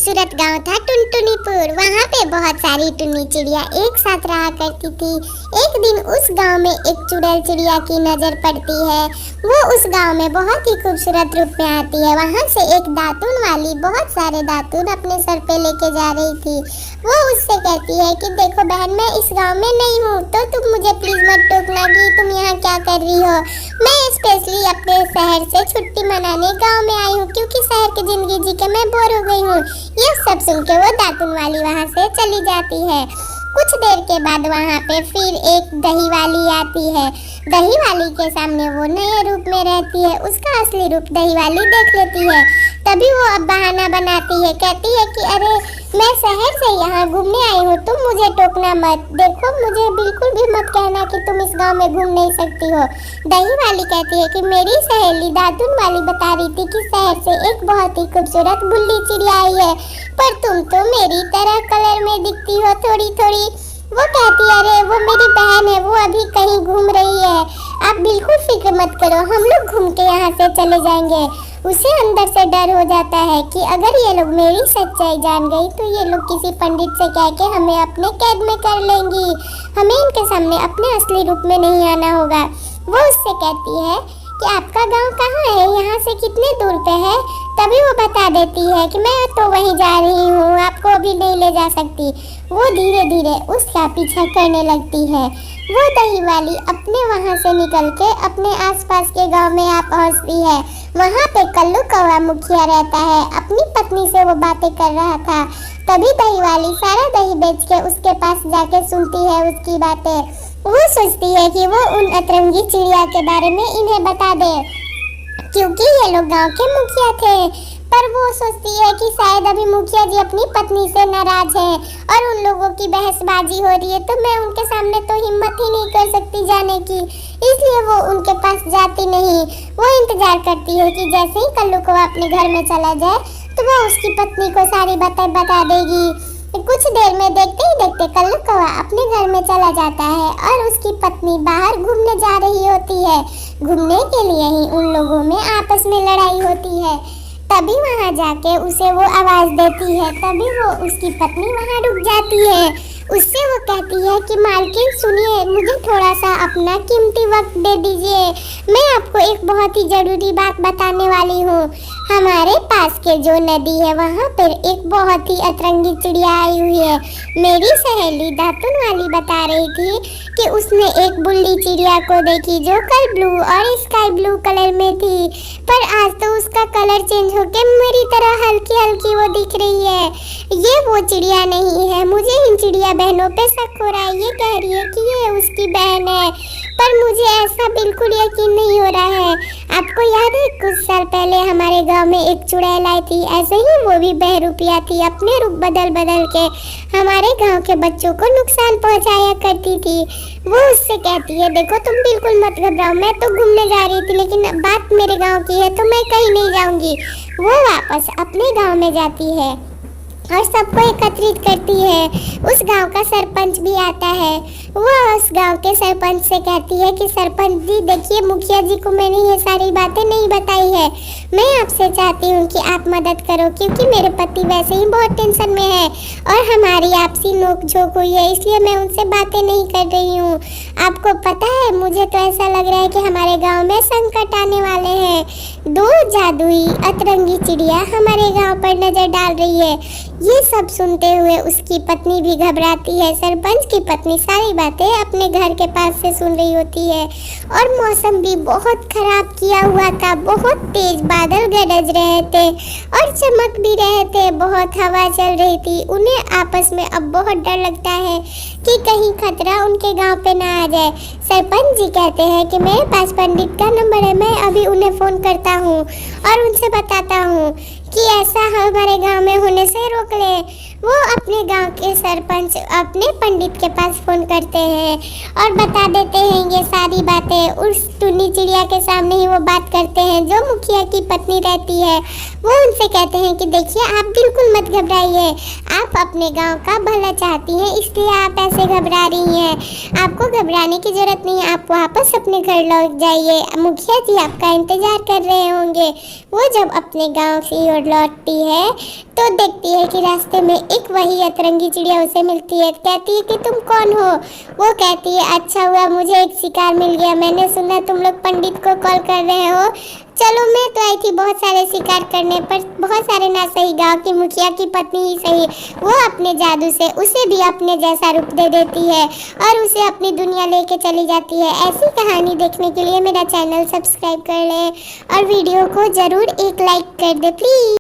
खूबसूरत गांव था टुनटुनीपुर। वहाँ पे बहुत सारी टुन्नी चिड़िया एक साथ रहा करती थी। एक दिन उस गांव में एक चुड़ैल चिड़िया की नजर पड़ती है। वो उस गांव में बहुत ही खूबसूरत रूप में आती है। वहाँ से एक दातुन वाली बहुत सारे दातुन अपने सर पे लेके जा रही थी। वो उससे कहती है कि देखो बहन, मैं इस गांव में नहीं हूँ तो तुम मुझे प्लीज मत टोकना कि तुम यहाँ क्या कर रही हो। मैं स्पेशली अपने शहर से छुट्टी मनाने गांव में आई हूँ क्योंकि शहर की जिंदगी जी के मैं बोर हो गई हूँ। ये सब सुन के वो दातुन वाली वहाँ से चली जाती है। कुछ देर के बाद वहाँ पे फिर एक दही वाली आती है। दही वाली के सामने वो नए रूप में रहती है। उसका असली रूप दही वाली देख लेती है। तभी वो अब बहाना बनाती है, कहती है कि अरे मैं शहर से यहाँ घूमने आई हूँ, तुम मुझे टोकना मत। देखो मुझे बिल्कुल भी मत कहना कि तुम इस गांव में घूम नहीं सकती हो। दही वाली कहती है कि मेरी सहेली दातुन वाली बता रही थी कि शहर से एक बहुत ही खूबसूरत बुल्ली चिड़िया आई है, पर तुम तो मेरी तरह कलर में दिखती हो थोड़ी थोड़ी। वो कहती है अरे वो मेरी बहन है, वो अभी कहीं घूम रही है, आप बिल्कुल फिक्र मत करो, हम लोग घूम के यहाँ से चले जाएंगे। उसे अंदर से डर हो जाता है कि अगर ये लोग मेरी सच्चाई जान गई तो ये लोग किसी पंडित से कह के हमें अपने कैद में कर लेंगी। हमें इनके सामने अपने असली रूप में नहीं आना होगा। वो उससे कहती है कि आपका गांव कहाँ है, यहाँ से कितने दूर पे है। तभी वो बता देती है कि मैं तो वहीं जा रही हूँ, आपको अभी नहीं ले जा सकती। वो धीरे धीरे उसका पीछा करने लगती है। वो दही वाली अपने वहाँ से निकल के अपने आसपास के गांव में आ पहुँचती है। वहाँ पे कल्लू कौवा मुखिया रहता है। अपनी पत्नी से वो बातें कर रहा था। तभी दही वाली सारा दही बेच के उसके पास जाके सुनती है उसकी बातें। वो सोचती है कि वो उन अतरंगी चिड़िया के बारे में इन्हें बता दे क्योंकि ये लोग गांव के मुखिया थे। पर वो सोचती है कि शायद अभी मुखिया जी अपनी पत्नी से नाराज हैं और उन लोगों की बहसबाजी हो रही है, तो मैं उनके सामने तो हिम्मत ही नहीं कर सकती जाने की, इसलिए वो उनके पास जाती नहीं। वो इंतजार करती है कि जैसे ही कल्लू कौवा अपने घर में चला जाए तो वो उसकी पत्नी को सारी बातें बता देगी। कुछ देर में देखते ही देखते कल्लू कौवा अपने घर में चला जाता है और उसकी पत्नी बाहर घूमने जा रही होती है। घूमने के लिए ही उन लोगों में आपस में लड़ाई होती है। तभी वहाँ जाके उसे वो आवाज देती है। तभी वो उसकी पत्नी वहाँ रुक जाती है। उससे वो कहती है कि मालकिन सुनिए, मुझे थोड़ा सा अपना कीमती वक्त दे दीजिए। मैं आपको एक बहुत ही जरूरी बात बताने वाली हूँ। हमारे पास के जो नदी है वहाँ पर एक बहुत ही अतरंगी चिड़िया आई हुई है। मेरी सहेली दातुन वाली बता रही थी कि उसने एक बुल्ली चिड़िया को देखी जो कल ब्लू और स्काई ब्लू कलर में थी, पर आज तो उसका कलर चेंज होके मेरी तरह हल्की हल्की वो दिख रही है। ये वो चिड़िया नहीं है। मुझे इन चिड़िया बहनों पे शक हो रहा है। ये कह रही है कि ये उसकी बहन है, पर मुझे ऐसा बिल्कुल यकीन नहीं हो रहा है। आपको याद है कुछ साल पहले हमारे गांव में एक चुड़ैल आई थी, ऐसे ही वो भी बहरूपिया थी, अपने रूप बदल बदल के हमारे गांव के बच्चों को नुकसान पहुंचाया करती थी। वो उससे कहती है देखो तुम बिल्कुल मत घबराओ, मैं तो घूमने जा रही थी लेकिन बात मेरे गांव की है तो मैं कहीं नहीं जाऊंगी। वो वापस अपने गांव में जाती है और सबको एकत्रित करती है। उस गांव का सरपंच भी आता है। वो उस गांव के सरपंच से कहती है कि सरपंच जी देखिए, मुखिया जी को मैंने ये सारी बातें नहीं बताई है। मैं आपसे चाहती हूँ कि आप मदद करो क्योंकि मेरे पति वैसे ही बहुत टेंशन में है और हमारी आपसी नोक झोंक हुई है, इसलिए मैं उनसे बातें नहीं कर रही हूँ। आपको पता है, मुझे तो ऐसा लग रहा है कि हमारे गाँव में संकट आने वाले हैं। दो जादुई अतरंगी चिड़िया हमारे गाँव पर नजर डाल रही है। ये सब सुनते हुए उसकी पत्नी भी घबराती है। सरपंच की पत्नी सारी बातें अपने घर के पास से सुन रही होती है और मौसम भी बहुत खराब किया हुआ था। बहुत तेज बादल गरज रहे थे और चमक भी रहे थे। बहुत हवा चल रही थी। उन्हें आपस में अब बहुत डर लगता है कि कहीं खतरा उनके गांव पे ना आ जाए। सरपंच जी कहते हैं कि मेरे पास पंडित का नंबर है, मैं अभी उन्हें फ़ोन करता हूँ और उनसे बताता हूँ कि ऐसा हमारे गांव में होने से रोक ले। वो अपने गांव के सरपंच अपने पंडित के पास फ़ोन करते हैं और बता देते हैं ये सारी बातें। उस टुन्नी चिड़िया के सामने ही वो बात करते हैं जो मुखिया की पत्नी रहती है। वो उनसे कहते हैं कि देखिए, आप बिल्कुल मत घबराइए, आप अपने गांव का भला चाहती हैं इसलिए आप ऐसे घबरा रही हैं। आपको घबराने की ज़रूरत नहीं है, आप वापस अपने घर लौट जाइए, मुखिया जी आपका इंतज़ार कर रहे होंगे। वो जब अपने गांव की ओर लौटती है तो देखती है कि रास्ते में एक वही अतरंगी चिड़िया उसे मिलती है। कहती है कि तुम कौन हो? वो कहती है, अच्छा हुआ मुझे एक शिकार मिल गया, मैंने सुना तुम लोग पंडित को कॉल कर रहे हो। चलो, मैं तो आई थी बहुत सारे शिकार करने, पर बहुत सारे ना सही, गांव की मुखिया की पत्नी ही सही। वो अपने जादू से उसे भी अपने जैसा रूप दे देती है और उसे अपनी दुनिया लेके चली जाती है। ऐसी कहानी देखने के लिए मेरा चैनल सब्सक्राइब कर लें और वीडियो को ज़रूर एक लाइक कर दे प्लीज़।